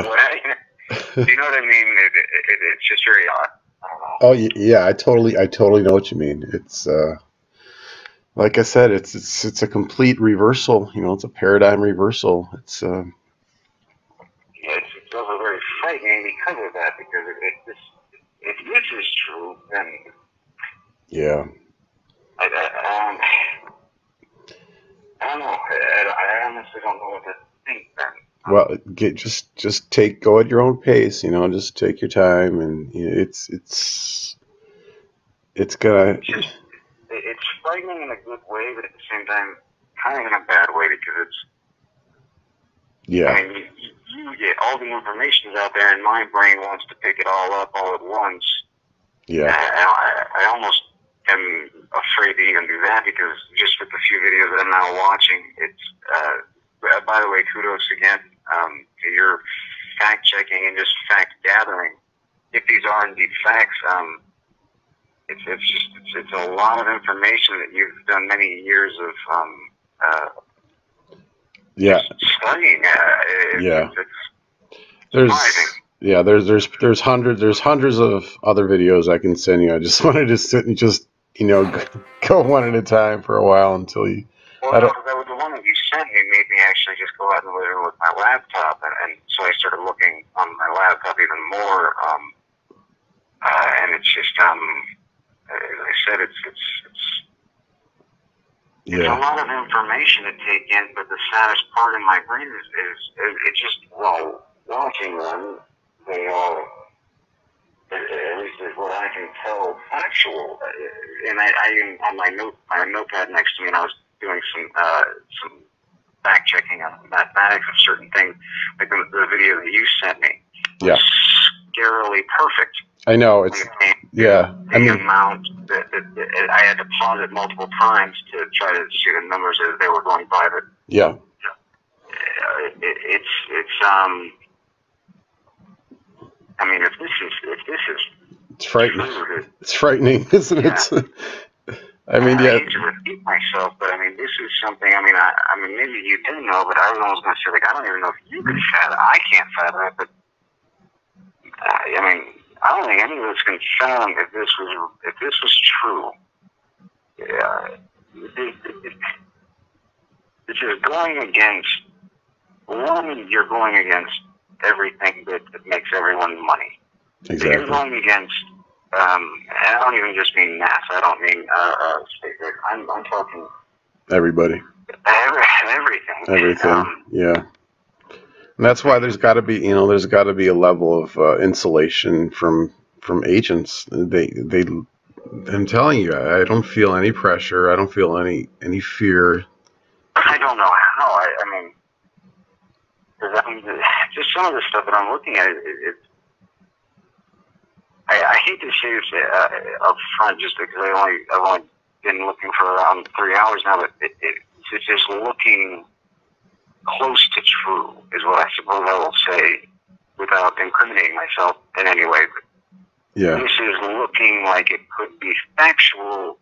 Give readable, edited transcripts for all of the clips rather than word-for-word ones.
What, you know what I mean? It's just very odd. I don't know. Oh yeah, I totally know what you mean. It's like I said, it's a complete reversal. You know, it's a paradigm reversal. It's Yeah, it's also very frightening because of that. Because if this is true, then yeah. I don't know. I honestly don't know what to think then. Well, just go at your own pace. You know, just take your time, and you know, it's gonna. It's frightening in a good way, but at the same time, kind of in a bad way because I Yeah, mean, you get all the information's out there, and my brain wants to pick it all up all at once. yeah, I almost am afraid to even do that because just with the few videos that I'm now watching, it's. By the way, kudos again to your fact checking and just fact gathering. If these are indeed facts, it's a lot of information that you've done many years of yeah, studying. yeah. It's surprising. There's hundreds of other videos I can send you. I just wanted to sit and just go one at a time for a while until you. Well, I no, don't. because that was the one that you sent me made me actually just go out in the living room with my laptop, and so I started looking on my laptop even more. And it's just as I said, it's a Yeah, lot of information to take in, but the saddest part in my brain is it's just, well, watching them, they are, at least is what I can tell, factual. And I on my notepad next to me, and I was doing some fact checking on the mathematics of certain things, like the video that you sent me was yeah. scarily perfect. I know it's yeah. I The mean, amount that I had to pause it multiple times to try to see the numbers as they were going by, but yeah. it's I mean, if this is It's frightening. true, It's frightening, isn't yeah. it? I mean, I yeah, hate to repeat myself, but I mean, this is something. I mean, maybe you do know, but I was almost going to say, like, I don't even know if you could fathom. I can't fathom it, but I mean, I don't think any of us can fathom if this was true. Yeah, this is going against one. You're going against everything that makes everyone money. exactly. You're going against. And I don't even just mean NASA. I don't mean I'm talking Everybody, everything. everything. Yeah, and that's why there's got to be, there's got to be a level of insulation from agents. I'm telling you, I don't feel any pressure. I don't feel any fear. I don't know how. I mean, just some of the stuff that I'm looking at, I hate to say this up front, just because I've only been looking for around 3 hours now, but it's just looking close to true, is what I suppose I will say, without incriminating myself in any way. But Yeah, this is looking like it could be factual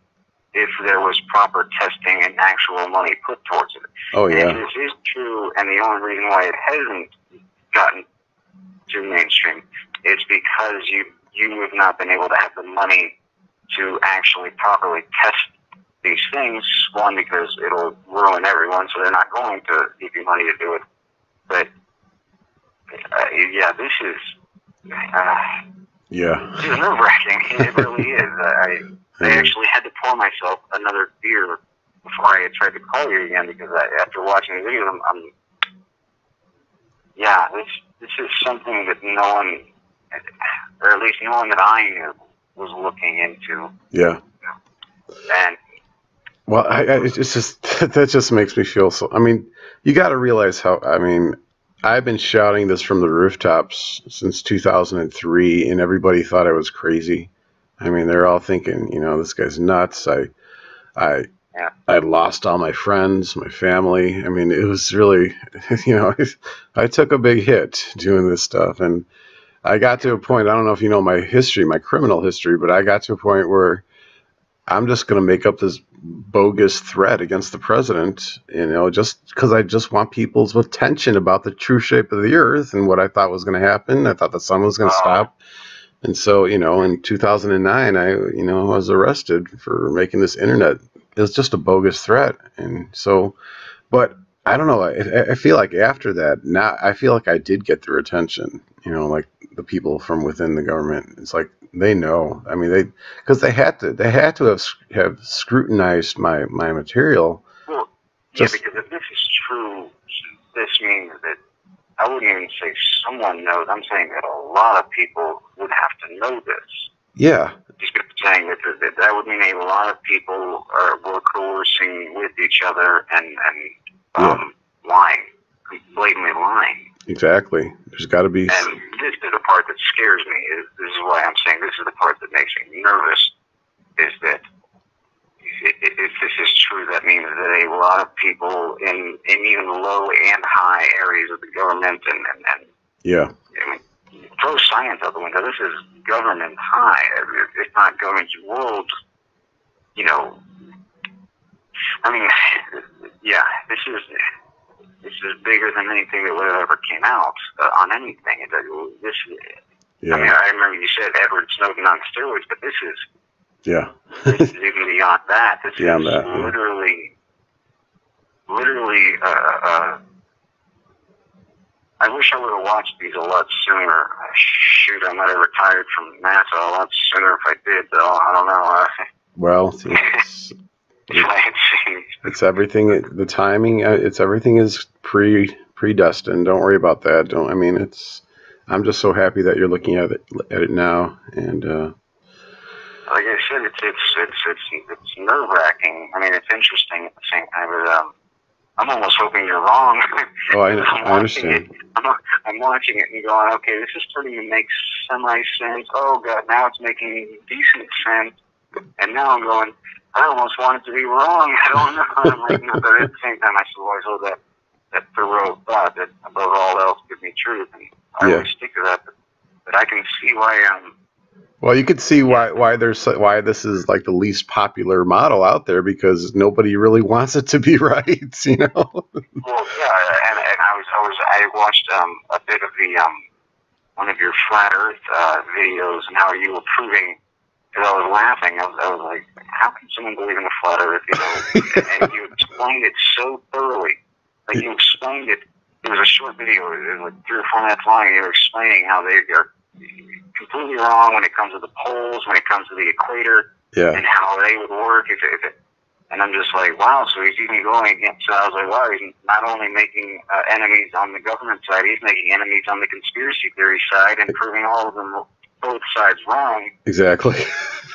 if there was proper testing and actual money put towards it. oh And yeah, if this is true, and the only reason why it hasn't gotten to mainstream is because you have not been able to have the money to actually properly test these things. One, because it'll ruin everyone, so they're not going to give you money to do it. But yeah, this is yeah. nerve-wracking. It really is. I actually had to pour myself another beer before I tried to call you again, because after watching the video, yeah, this is something that no one, or at least no one that I knew, was looking into. Yeah. And Well, it's just that just makes me feel so. I mean, you got to realize how. I mean, I've been shouting this from the rooftops since 2003, and everybody thought I was crazy. I mean, they're all thinking, this guy's nuts. I, yeah, I lost all my friends, my family. I mean, it was really, I took a big hit doing this stuff, and I got to a point. I don't know if you know my history, my criminal history, but I got to a point where I'm just going to make up this bogus threat against the president, just because I just want people's attention about the true shape of the earth and what I thought was going to happen. I thought the sun was going to stop. And so, in 2009, I was arrested for making this internet. It was just a bogus threat. And so, but I don't know. I feel like after that, now I feel like I did get their attention, like the people from within the government. It's like they know. I mean, because they had to have scrutinized my material. Well, yeah, because if this is true, this means that I wouldn't even say someone knows. I'm saying that a lot of people would have to know this. Yeah. Just saying that would mean a lot of people were coercing with each other and lying, blatantly lying. Exactly. There's got to be. And this is the part that scares me. This is why I'm saying this is the part that makes me nervous. Is that if this is true, that means that a lot of people in even low and high areas of the government and yeah. I mean, throw science out the window. This is government high. It's not government world. I mean, yeah, this is bigger than anything that would have ever came out on anything. Yeah. I mean, I remember you said Edward Snowden on steroids, but this is. Yeah. This is even beyond that. This beyond is that, literally. I wish I would have watched these a lot sooner. Shoot, I might have retired from NASA a lot sooner if I did, though. I don't know. Well, it's everything. The timing. It's everything is predestined. Don't worry about that. I'm just so happy that you're looking at it now, and. Like I said, it's nerve wracking. I mean, it's interesting at the same time, but I'm almost hoping you're wrong. Oh, I understand. I'm watching it and going, okay, this is starting to make semi-sense. Oh, God, now it's making decent sense. And now I'm going, I almost want it to be wrong. I don't know. I'm like, no, but at the same time, I still always hold that thorough thought that above all else gives me truth. And I always stick to that. But I can see why well, you could see why this is like the least popular model out there, because nobody really wants it to be right, Well, yeah, and I watched a bit of the one of your flat Earth videos, and how you were proving. Because I was laughing, I was like, how can someone believe in a flat Earth? And you explained it so thoroughly. Like you explained it. It was a short video. It was like 3 or 4 minutes long. And you were explaining how they are completely wrong when it comes to the poles, when it comes to the equator, and how they would work. And I'm just like, wow, so he's even going against, I was like, wow, he's not only making enemies on the government side, he's making enemies on the conspiracy theory side and proving all of them, both sides wrong. Exactly.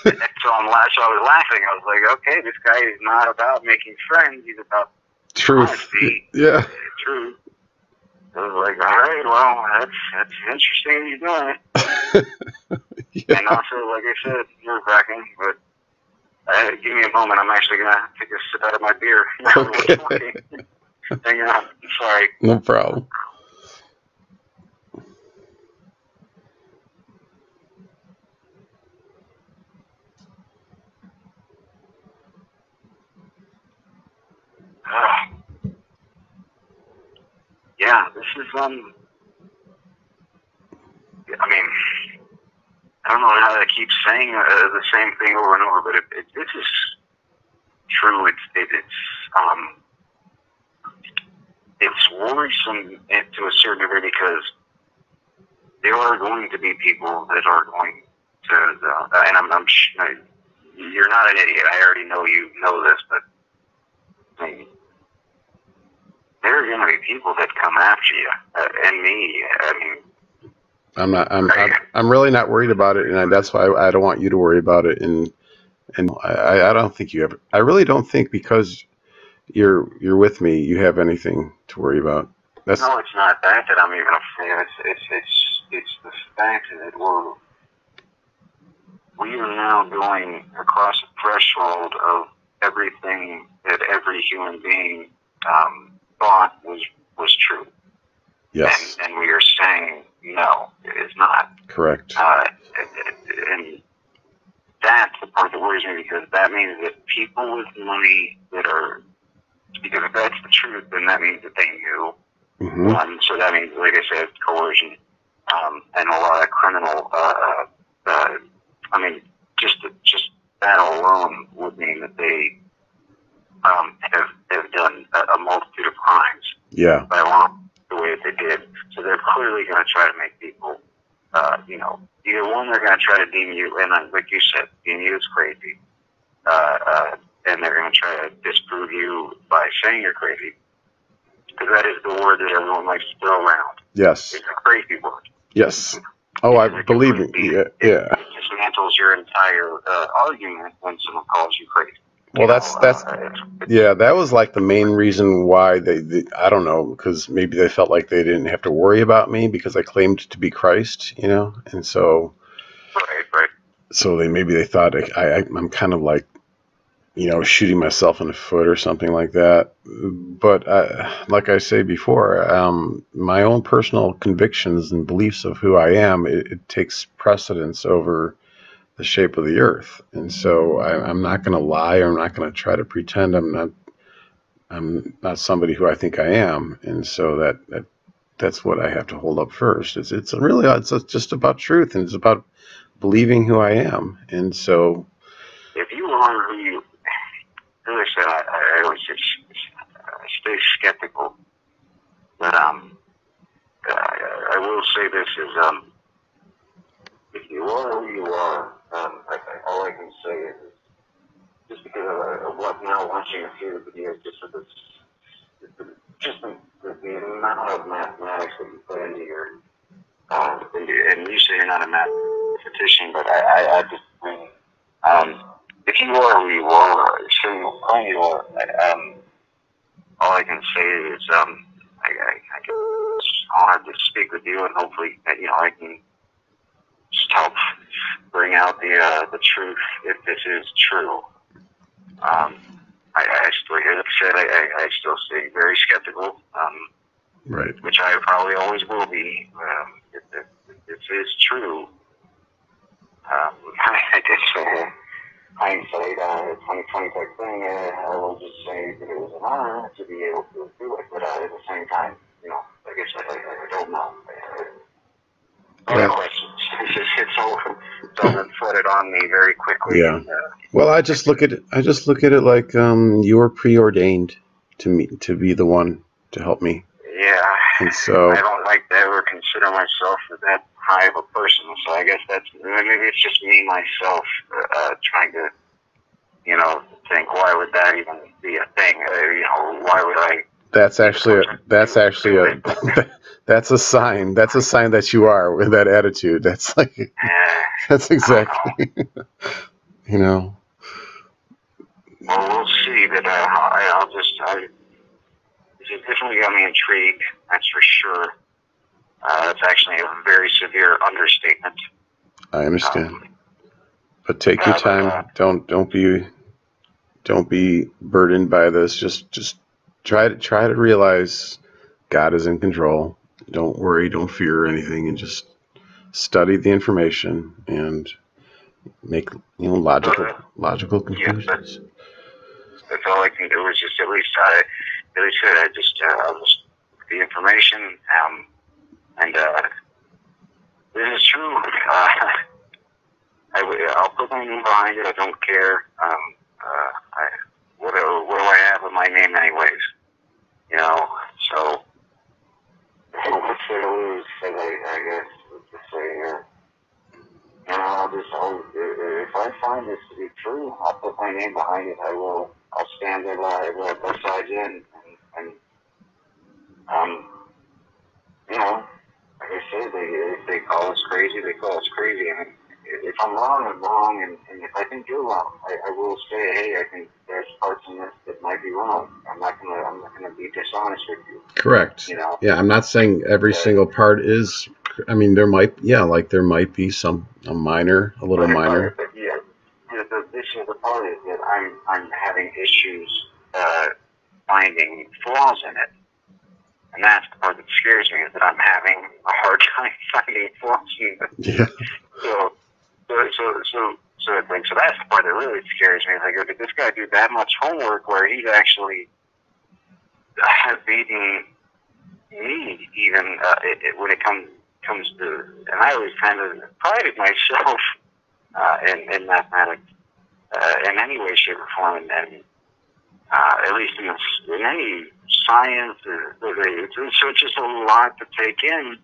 So I was laughing. I was like, okay, this guy is not about making friends, he's about truth. Honesty. Yeah. Truth. I was like, all right, well, that's interesting you're doing it. And also, like I said, nerve wracking, but give me a moment. I'm actually going to take a sip out of my beer. Okay. Hang on. Sorry. No problem. Yeah, this is, I mean, I don't know how to keep saying the same thing over and over, but this is true. It's worrisome to a certain degree, because there are going to be people that are going to, and you're not an idiot. I already know you know this, but I mean, there are going to be people that come after you and me. I mean, I'm really not worried about it, and that's why I don't want you to worry about it. And I don't think you ever. I really don't think, because you're with me, you have anything to worry about. No, it's not that I'm even afraid. It's the fact that we are now going across the threshold of everything that every human being thought was true. Yes. And we are saying, no, it is not. Correct. And that's the part that worries me, because that means that people with money that are, because if that's the truth, then that means that they knew. Mm-hmm. So that means, like I said, coercion, and a lot of criminal. I mean, just that alone would mean that they have done a multitude of crimes. Yeah. By the way that they did. So they're clearly going to try to make people, either one, they're going to try to deem you, and like you said, deem you as crazy, and they're going to try to disprove you by saying you're crazy, because that is the word that everyone likes to throw around. Yes. It's a crazy word. Yes. Oh, I believe me. Yeah. It dismantles your entire argument when someone calls you crazy. Well, that was like the main reason why they I don't know, because maybe they felt like they didn't have to worry about me because I claimed to be Christ, and so right. So they thought I'm kind of like, shooting myself in the foot or something like that. But like I say before, my own personal convictions and beliefs of who I am, it takes precedence over the shape of the earth. And so I'm not going to lie, or I'm not going to try to pretend I'm not somebody who I think I am. And so that's what I have to hold up first. It's just about truth, and it's about believing who I am. And so if you are who you, as I said, I always just stay skeptical. But I will say this is, if you are who you are, all I can say is, just because of what now, watching a few videos, just the amount of mathematics that you put into your, and you say you're not a mathematician, but I just think, if you are who you are, who you are, all I can say is, I get honored to speak with you, and hopefully, I can just help bring out the truth, if this is true. I still, as I said, I still stay very skeptical, right, which I probably always will be. If this is true, I guess hindsight, 2020 type thing, I will just say that it was an honor to be able to do it, but at the same time, I guess I don't know. No questions. It's all been flooded on me very quickly. Yeah. Well, I just look at it like you were preordained to be the one to help me. Yeah. And so I don't like to ever consider myself that high of a person. So I guess maybe it's just me myself trying to, think, why would that even be a thing? Why would I? That's actually that's a sign. That's a sign that you are with that attitude. That's like that's exactly. Well, we'll see. But it definitely got me intrigued. That's for sure. It's actually a very severe understatement. I understand. But take your time. Don't be burdened by this. Just try to realize God is in control. Don't worry, don't fear anything, and just study the information and make logical conclusions. That's all I can do is just at least I'll just the information, and this is true. I'll put my name behind it. I don't care. What do I have in my name anyways? So what's there to lose? I guess to say, if I find this to be true, I'll put my name behind it. I'll stand there both sides in, and like I said, if they call us crazy, they call us crazy. And if I'm wrong, I'm wrong, and if I think you're wrong, I will say, hey, I think there's parts in this that might be wrong. I'm not gonna be dishonest with you. Correct. Yeah, I'm not saying every single part is. I mean, there might be a little minor. But this is the part is that I'm having issues finding flaws in it. And that's the part that scares me, is that I'm having a hard time finding flaws in it. Yeah. So so that's the part that really scares me. Like, did this guy do that much homework where he's actually beaten me even when it comes to, and I always kind of prided myself in mathematics in any way, shape, or form, and at least in any science. So it's just a lot to take in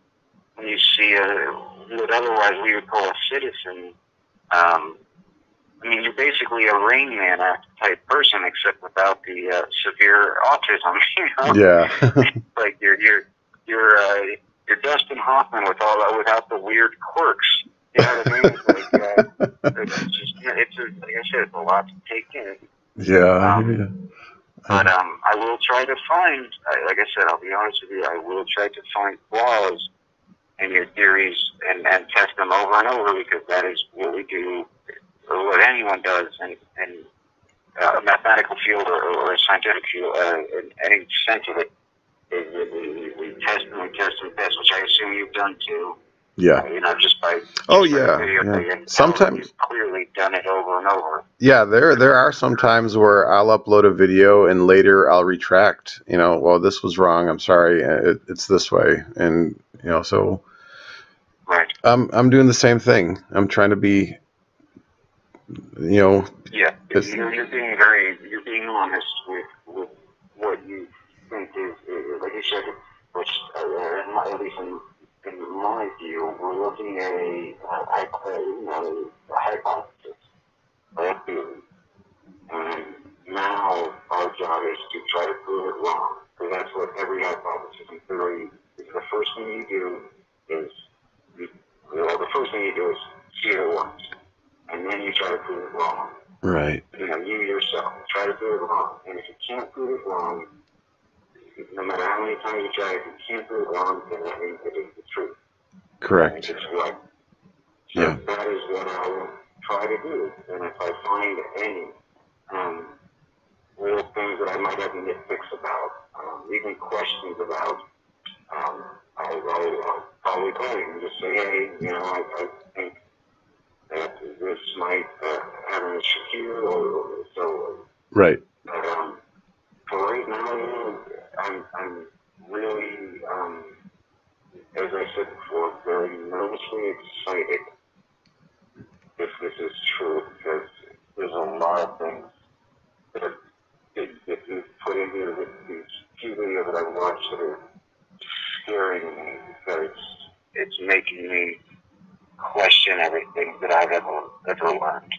when you see what otherwise we would call a citizen. I mean, you're basically a Rain Man type person, except without the severe autism. You know? Yeah. Like you're Dustin Hoffman without the weird quirks. You know what I mean? Like I said, it's a lot to take in. Yeah. But I will try to find. Like I said, I'll be honest with you. I will try to find flaws in your theories and test them over and over, because that is what we do, or what anyone does in a mathematical field or a scientific field, in any sense of it. We test and we test and test, which I assume you've done too. Yeah. You know, just by yeah. video and sometimes you've clearly done it over and over. Yeah, there are some times where I'll upload a video and later I'll retract. You know, well, this was wrong. I'm sorry. It's this way, and you know, so right. I'm doing the same thing. I'm trying to be, you know. Yeah, you're being honest with what you think is like you said, which at least in my view, we're looking at a hypothesis, a theory, and now our job is to try to prove it wrong. Because that's what every hypothesis and theory is. The first thing you do is see it once, and then you try to prove it wrong. Right. You know, you yourself try to prove it wrong, and if you can't prove it wrong, no matter how many times you try, if you can't prove it wrong, then that means it is the truth. Correct. It's right. So yeah. That is what I will try to do. And if I find any little things that I might have nitpicks about, even questions about, I'll probably call you and just say, hey, you know, I think that this might have an issue here, or so. Right. But for right now, I'm really, as I said before, very nervously excited if this is true, because there's a lot of things that you've put in here with these few videos that I've watched that are scaring me, because it's making me question everything that I've ever learned,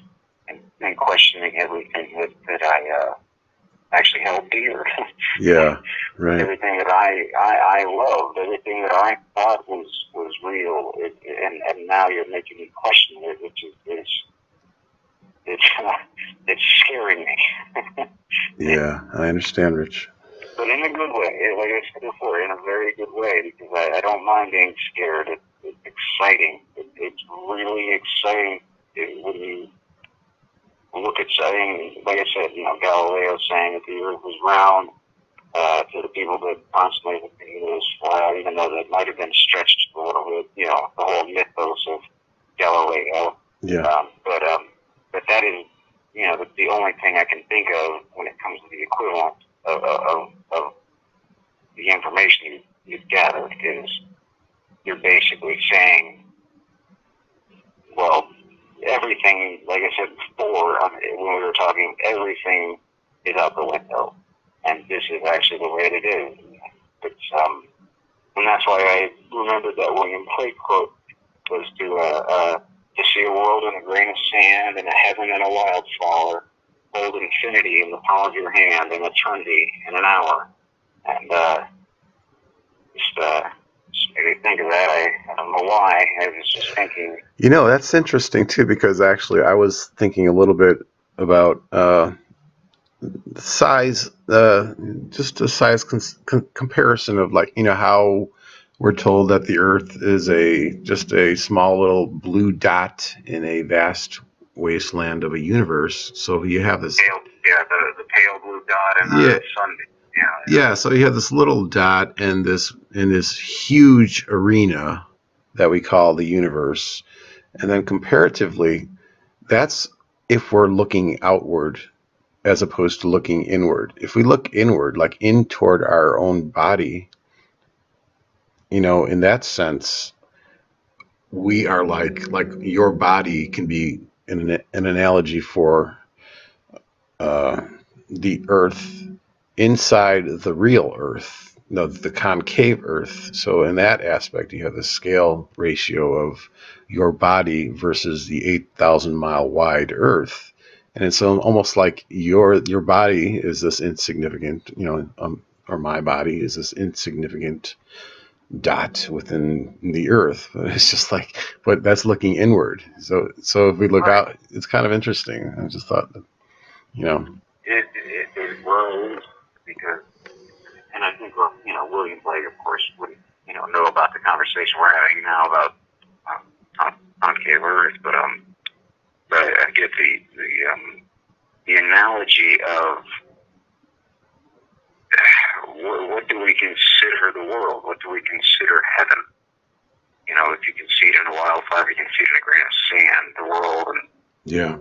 and questioning everything that I actually held dear. Yeah, right. Everything that I loved, everything that I thought was real, and now you're making me question it, which is it's scaring me. Yeah, I understand, Rich. But in a good way, like I said before, in a very good way, because I don't mind being scared. It's exciting. It's really exciting when you look at saying, like I said, you know, Galileo saying that the Earth was round. To the people that constantly think it was flat, even though that might have been stretched a little bit, you know, the whole mythos of Galileo. Yeah. But that is, you know, the only thing I can think of when it comes to the equivalent of the information you've gathered is you're basically saying, well, everything, like I said before, when we were talking, everything is out the window. And this is actually the way it is. It's and that's why I remembered that William Blake quote was to see a world in a grain of sand and a heaven in a wildflower, hold infinity in the palm of your hand and eternity in an hour. And just made me think of that. I don't know why. I was just thinking. You know, that's interesting too, because actually I was thinking a little bit about the size, just a size comparison of, like, you know, how we're told that the Earth is just a small little blue dot in a vast wasteland of a universe. So you have this, the pale blue dot in the sun. Yeah. So you have this little dot in this huge arena that we call the universe, and then comparatively, that's if we're looking outward as opposed to looking inward. If we look inward, like in toward our own body, in that sense, we are like your body can be an analogy for uh, the earth inside the real earth, the concave earth. So in that aspect, you have the scale ratio of your body versus the 8,000 mile wide earth. And it's almost like your body is this insignificant, or my body is this insignificant dot within the earth. It's just like, but that's looking inward. So if we look out, it's kind of interesting. I just thought that, It grows because, and I think, William Blake, of course, wouldn't, know about the conversation we're having now about concave Earth, but I get the analogy of what do we consider the world? What do we consider heaven? If you can see it in a wildfire, you can see it in a grain of sand, the world, and yeah,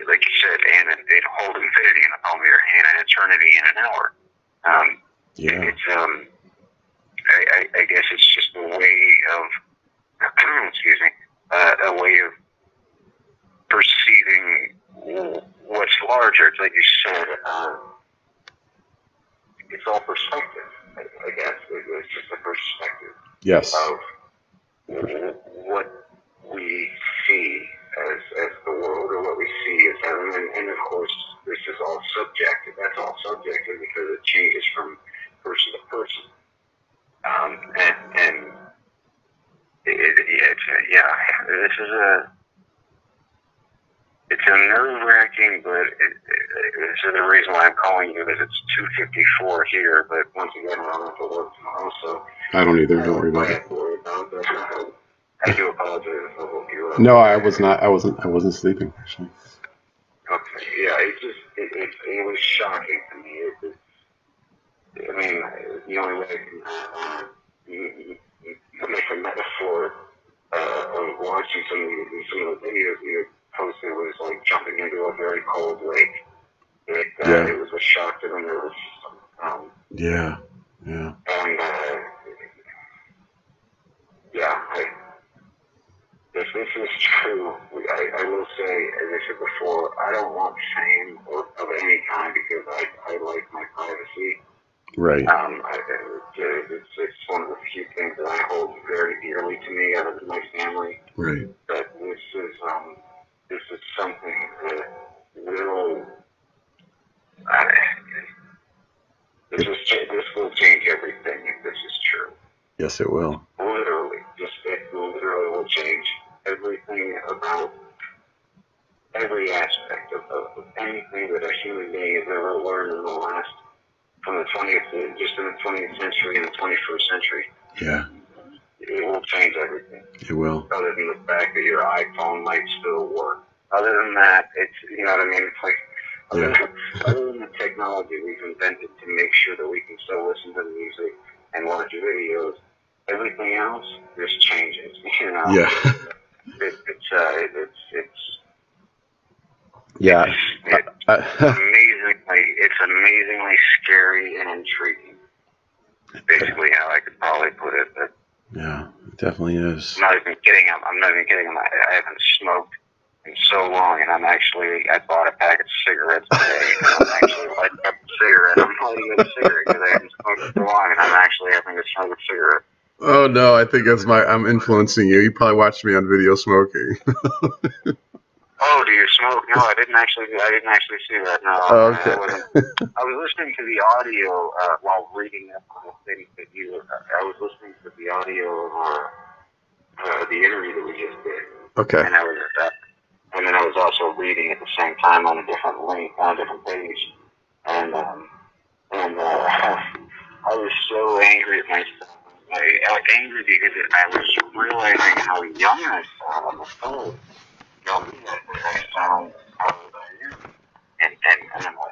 like you said, and it hold infinity in the palm of your hand and eternity in an hour. Yeah. It's I guess it's just a way of excuse me, a way of perceiving what's larger. It's like you said, it's all perspective. I guess it's just a perspective. Yes. Of what we see as the world, or what we see as heaven, and of course this is all subjective. That's all subjective because it changes from person to person. And this is it's a nerve-wracking, but this is the reason why I'm calling you, is it's 2:54 here, but once again, I don't have to work tomorrow, so... I don't either, don't worry about it. I do apologize if I woke you up. No, I wasn't sleeping, actually. Okay, yeah, it was shocking to me. I mean, the only way I can make a metaphor of watching some of the videos you posted was like jumping into a very cold lake. It was a shock to the nervous system. Yeah. And if this is true, I will say, as I said before, I don't want fame of any kind because I like my privacy. Right. It's one of the few things that I hold very dearly to me, other than my family. Right. But this is something that will this will change everything if this is true. Yes, it will. Literally, it literally will change everything about every aspect of anything that a human being has ever learned in the last, from the 20th, just in the 20th century and the 21st century. Yeah. It will change everything. It will. Other than the fact that your iPhone might still work. Other than that, it's, you know what I mean? It's like, other than the technology we've invented to make sure that we can still listen to the music and watch videos, everything else just changes, Yeah. It's amazingly scary and intriguing. Basically, how I could probably put it. But yeah, it definitely is. I'm not even kidding. I haven't smoked in so long, and I bought a packet of cigarettes today, and I'm actually lighting up a cigarette. I'm lighting up a cigarette because I haven't smoked in so long, and I'm actually having to smoke a cigarette. Oh no, I think I'm influencing you. You probably watched me on video smoking. Oh, do you smoke? No, I didn't actually see that. No. Oh, okay. I was listening to the audio while reading up on the things that I was listening to the audio of the interview that we just did. Okay. And then I was also reading at the same time on a different link, on a different page. And I was so angry at myself. I was angry because I was realizing how young I sound on the phone. I sound old, and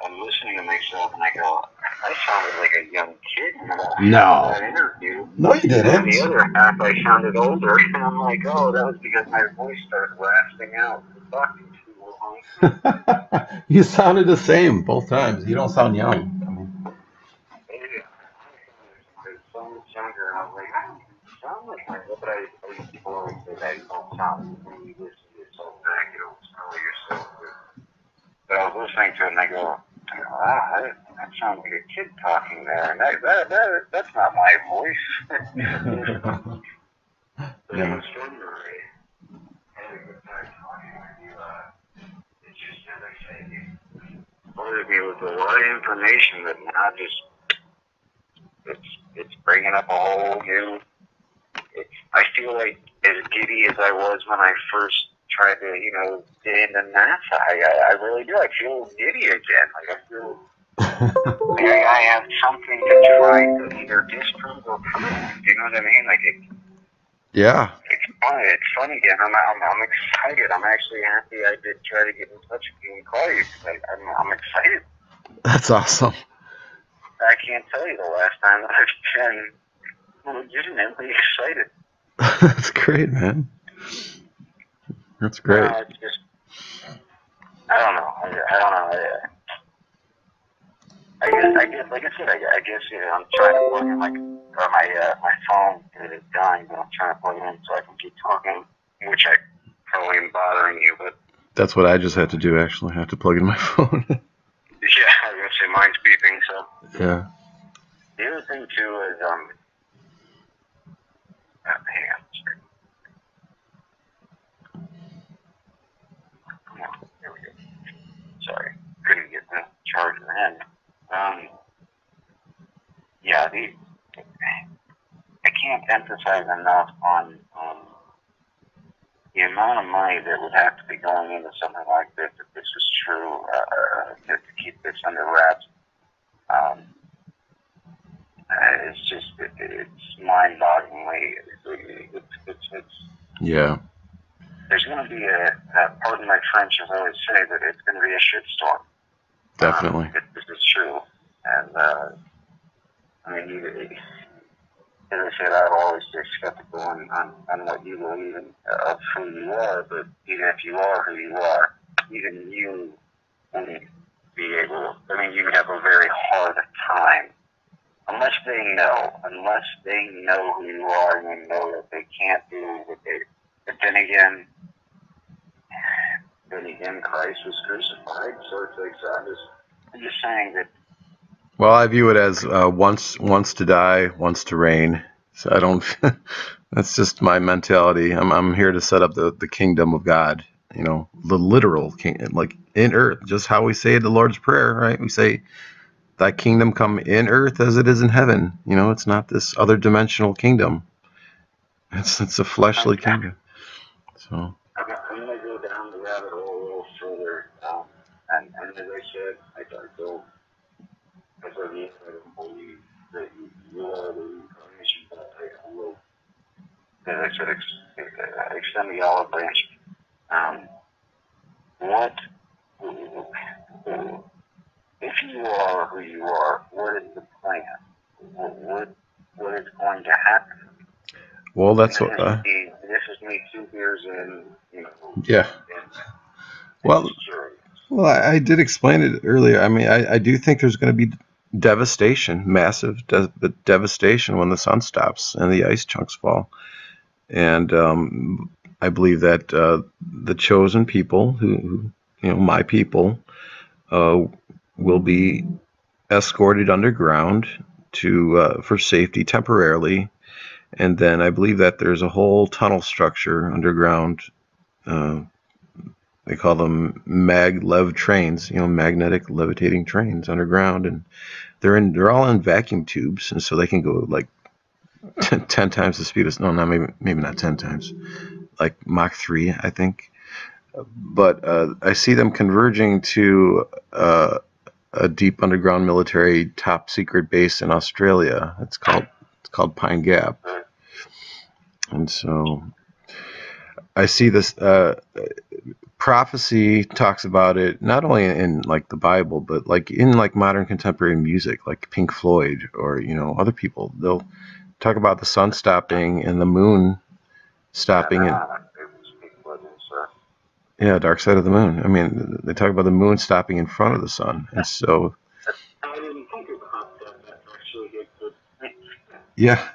I'm listening to myself, and I go, I sounded like a young kid in that interview. No, you didn't. And the other half, I sounded older, and I'm like, oh, that was because my voice started rasping out, talking too You sounded the same both times. You don't sound young. I mean, I was so much younger, and I was like, I don't even sound like myself, but I people always say that you don't sound like when you listen to yourself back, you don't smell yourself. But I was listening to it, and I go, wow, that sounds like a kid talking there, and that's not my voice. But it was fun to have a good time talking with you. It's just, as I say, you loaded me with a lot of information that now just it's bringing up a whole new. I feel like as giddy as I was when I first tried to, get into NASA. I really do. I feel giddy again. Like I feel like I have something to try to either disprove or prove. You know what I mean? Like yeah. it's fun. It's fun again. I'm excited. I'm actually happy I did try to get in touch with you and call you because I'm excited. That's awesome. I can't tell you the last time that I've been legitimately excited. That's great, man. That's great. It's just, I don't know. I guess, like I said, I guess I'm trying to plug in my phone is dying, but I'm trying to plug it in so I can keep talking, which I probably am bothering you, but. That's what I just had to do, actually. I have to plug in my phone. Yeah, I was going to say mine's beeping, so. Yeah. The other thing, too, is, hang on. Come on, there we go. Sorry, couldn't get the charger in. Yeah, I can't emphasize enough on the amount of money that would have to be going into something like this if this is true, to keep this under wraps. It's just, it's mind-bogglingly. It's yeah. There's going to be pardon my French as I always say, but it's going to be a shitstorm. Definitely. If this is true. And, I mean, as I said, I've always been skeptical on what you believe in, of who you are, but even if you are who you are, even you wouldn't be able, I mean, you would have a very hard time, unless they know who you are and they know that they can't do what they, but then again, Christ was crucified, so it's like, so I'm just saying that. Well, I view it as once to die, once to reign. So I don't. That's just my mentality. I'm here to set up the kingdom of God. The literal king, like in earth, just how we say the Lord's Prayer, right? We say, "Thy kingdom come in earth as it is in heaven." It's not this other dimensional kingdom. It's a fleshly kingdom. So. I'm going to go down the rabbit hole a little further, and as I said, I don't believe that you are the incarnation, but I will, as I said, extend the olive branch. If you are who you are, what is the plan? What is going to happen? Well, that's what. This is me 2 years in. Yeah. Well, I did explain it earlier. I mean, I do think there's going to be devastation, massive devastation when the sun stops and the ice chunks fall. And I believe that the chosen people, who my people, will be escorted underground for safety temporarily. And then I believe that there's a whole tunnel structure underground. They call them maglev trains, magnetic levitating trains underground, and they're all in vacuum tubes, and so they can go like 10 times the speed of maybe not 10 times, like Mach 3, I think. But I see them converging to a deep underground military top secret base in Australia. It's called Pine Gap, and so I see this. Prophecy talks about it not only in like the Bible, but like in like modern contemporary music, like Pink Floyd or other people. They'll talk about the sun stopping and the moon stopping. Yeah, dark side of the moon. I mean, they talk about the moon stopping in front of the sun, and so I didn't think about that. That's actually a good thing. yeah,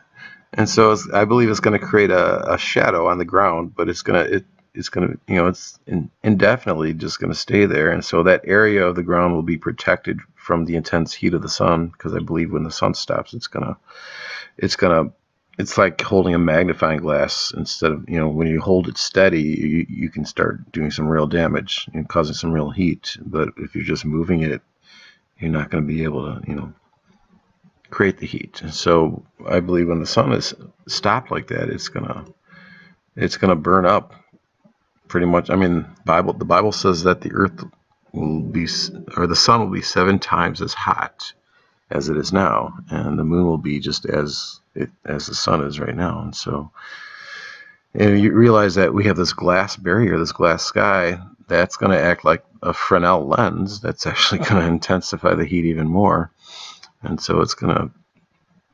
and so I believe it's going to create a shadow on the ground, but it's gonna it's indefinitely just going to stay there, and so that area of the ground will be protected from the intense heat of the sun because I believe when the sun stops, it's gonna it's like holding a magnifying glass instead of when you hold it steady, you can start doing some real damage and causing some real heat. But if you're just moving it, you're not going to be able to create the heat. And so I believe when the sun is stopped like that, it's gonna burn up pretty much. I mean, the Bible says that the earth will be or the sun will be 7 times as hot as it is now, and the moon will be just as the sun is right now. And so, and you realize that we have this glass barrier, this glass sky, that's going to act like a Fresnel lens. That's actually going to intensify the heat even more. And so it's going to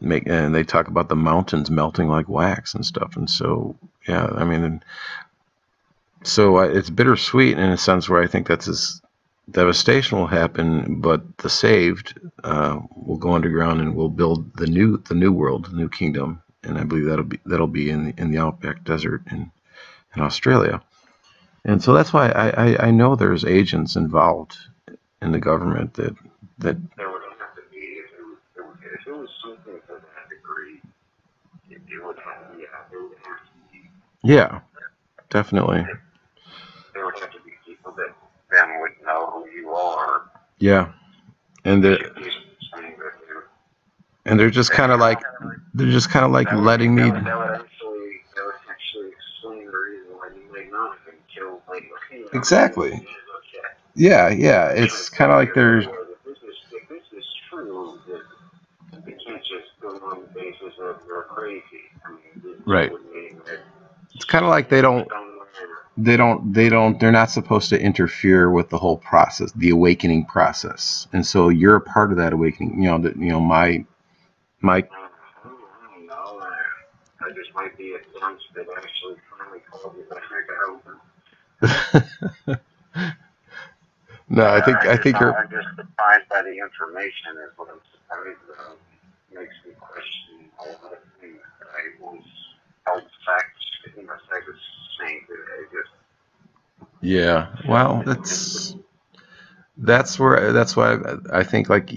and they talk about the mountains melting like wax and stuff. And so, yeah, I mean, so it's bittersweet in a sense where I think that's this devastation will happen, but the saved will go underground and will build the new world, the new kingdom, and I believe that'll be in the outback desert in Australia. And so that's why I know there's agents involved in the government that There would have to be, if it was something to that degree, it would have, yeah, there would have to be, yeah, definitely. there would have to be people that then would know who you are. Yeah, and If they're you're saying that and they're just kind of like letting me. that would actually explain the reason why you may not have been killed. Like, Exactly. okay. Yeah. It's kind of like they're If this is true, that you can't just go on the basis of you're crazy. I mean, that right. would mean that It's kind of like they don't they're not supposed to interfere with the whole process, the awakening process, and so you're a part of that awakening. My I don't know. I just might be a dunce that actually finally called you the heck out. no, I think you're I'm just surprised by the information is what I'm surprised about. Makes me question a lot of things that I once held facts, fact is saying that I just, yeah. Well, that's why I think like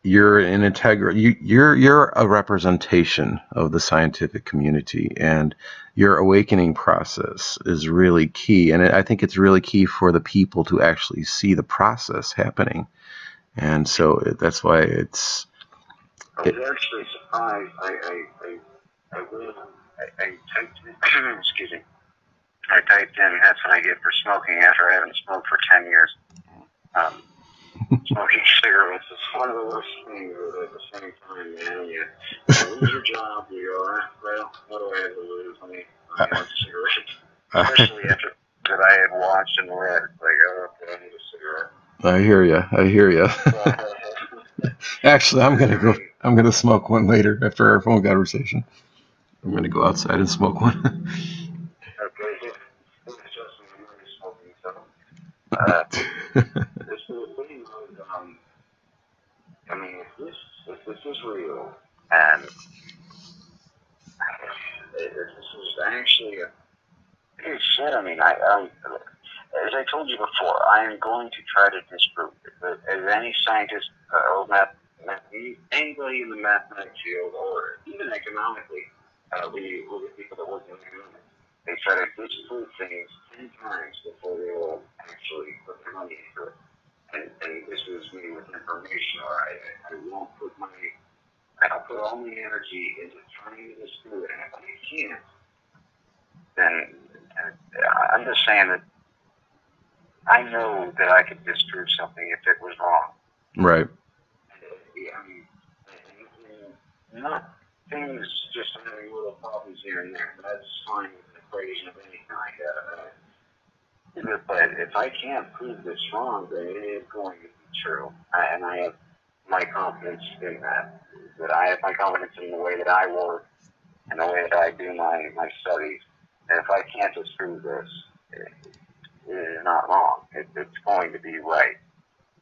you're an integral you're a representation of the scientific community, and your awakening process is really key, and I think it's really key for the people to actually see the process happening, and so that's why I was actually surprised. I went, I typed in, excuse me, I typed in, that's what I get for smoking after I haven't smoked for 10 years. Smoking cigarettes is one of the worst things, but at the same time, man, you lose your job, you go, well, what do I have to lose? I mean, I'm going to cigarettes. Especially after that I had watched and read, like, oh, okay, I need a cigarette. I hear you. Actually, I'm gonna smoke one later after our phone conversation. I'm gonna go outside and smoke one. Okay, it's just I'm already smoking, so, this is the thing, I mean, if this is real, and if this is actually a big shit, I mean, as I told you before, I am going to try to disprove it. But as any scientist or anybody in the mathematics field, or even economically, when you look at people that work in economics, they try to disprove things 10 times before they will actually put their money into it. And this was me with information, or I won't put I'll put all my energy into trying to disprove it, and if I can't, then I'm just saying that I know that I could disprove something if it was wrong. Right. I mean, not things just having little problems here and there. That's fine with an equation of any kind. But if I can't prove this wrong, then it is going to be true. And I have my confidence in that. That I have my confidence in the way that I work and the way that I do my studies. And if I can't disprove this, is not wrong. It's going to be right.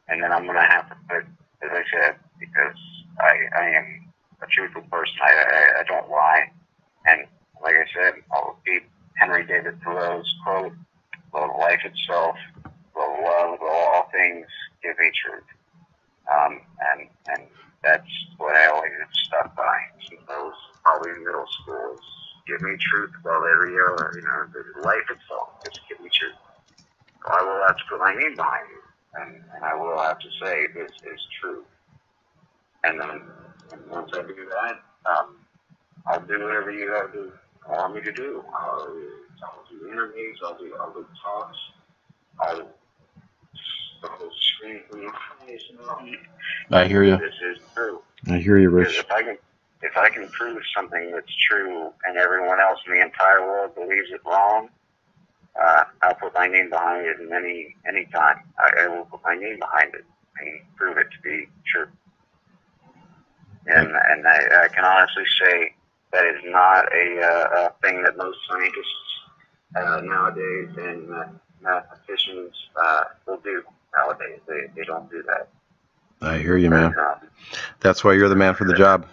And then I'm going to have to put, as I said, because I am a truthful person. I don't lie. And like I said, I'll repeat Henry David Thoreau's quote, "Love life itself, love all things, give me truth." And that's what I always have stuck by since I was probably in middle school. Is give me truth above every other, life itself. Just give me truth. So I will have to put my name behind it, and I will have to say this is true. And then once I do that, I'll do whatever you want me to do. I'll do interviews. I'll do talks. I'll scream from your face. I hear you. This is true. I hear you, Rich. Because if I can prove something that's true and everyone else in the entire world believes it wrong, I'll put my name behind it. And any time I will put my name behind it and prove it to be true. And I can honestly say that is not a thing that most scientists nowadays and mathematicians will do nowadays. They don't do that. I hear you, man. That's why you're the man for the job.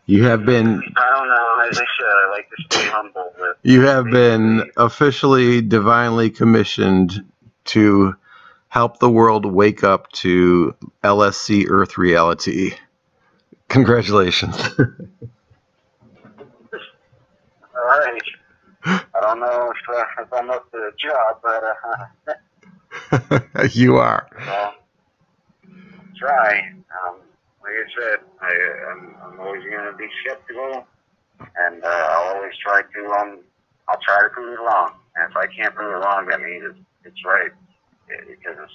You have been. I don't know. As I said, I like to stay humble. You have been officially, divinely commissioned to help the world wake up to LSC Earth reality. Congratulations. All right. I don't know if I'm up to the job, but you are. Well, try. Like I said, I'm always going to be skeptical, and I'll always try to. I'll try to prove it wrong. And if I can't prove it wrong, that means it's right, because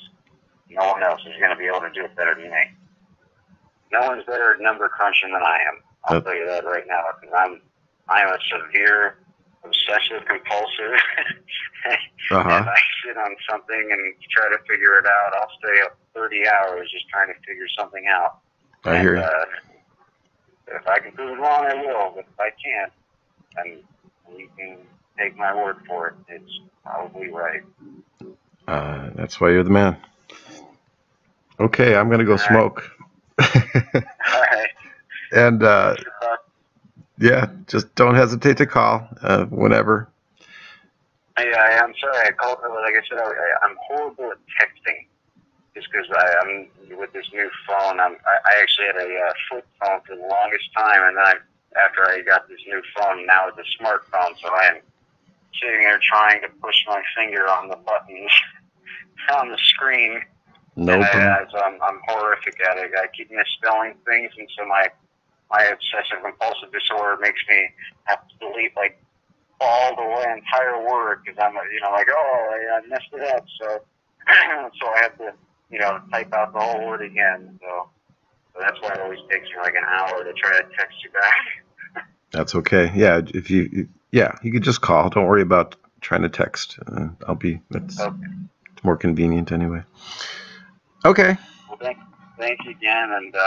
no one else is going to be able to do it better than me. No one's better at number crunching than I am. I'll tell you that right now. Because I'm a severe obsessive compulsive. If I sit on something and try to figure it out, I'll stay up 30 hours just trying to figure something out. I hear you. If I can prove it wrong, I will. But if I can't, then you can take my word for it. It's probably right. That's why you're the man. Okay, I'm going to go smoke. All right. And yeah, just don't hesitate to call whenever. Yeah, I'm sorry I called. Like I said, I'm horrible at texting. Just because I'm with this new phone. I actually had a flip phone for the longest time, and then after I got this new phone, now it's a smartphone. So I am sitting there trying to push my finger on the buttons on the screen. Nope. So I'm horrific at it. I keep misspelling things, and so my obsessive compulsive disorder makes me have to delete like all the entire word because I'm like, oh, I messed it up. So so I have to type out the whole word again. So that's why it always takes me like an hour to try to text you back. That's okay. Yeah, if you could just call. Don't worry about trying to text. It's more convenient anyway. Okay. Well, thank you again. And as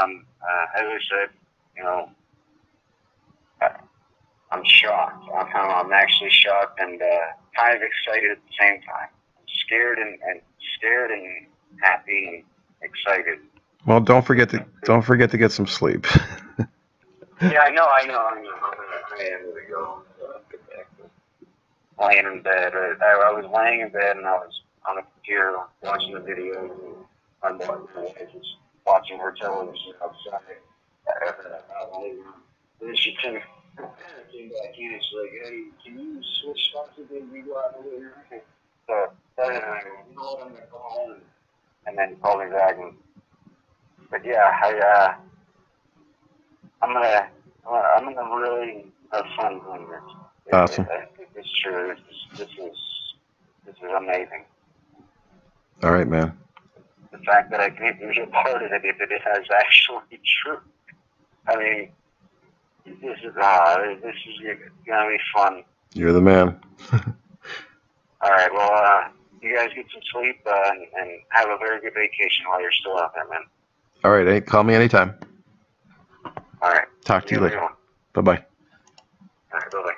I said, I'm shocked. I'm actually shocked and kind of excited at the same time. I'm scared and happy and excited. Well, don't forget to get some sleep. Yeah, I know. I am going to go get back to laying in bed. I was laying in bed and I was on the computer watching the videos and my mother was just watching her television outside. Then she came back in and she's like, hey, can you switch spots with me? We go out over here. So I'm going to go home and then call me back. But yeah, I'm gonna really have fun doing this. Awesome. It's true. This is amazing. All right, man. The fact that I can even be a part of it, if it is actually true. I mean, this is gonna be fun. You're the man. All right. Well, you guys get some sleep and have a very good vacation while you're still out there, man. All right. Hey, call me anytime. All right. Talk to you later. Bye-bye. All right. Bye-bye.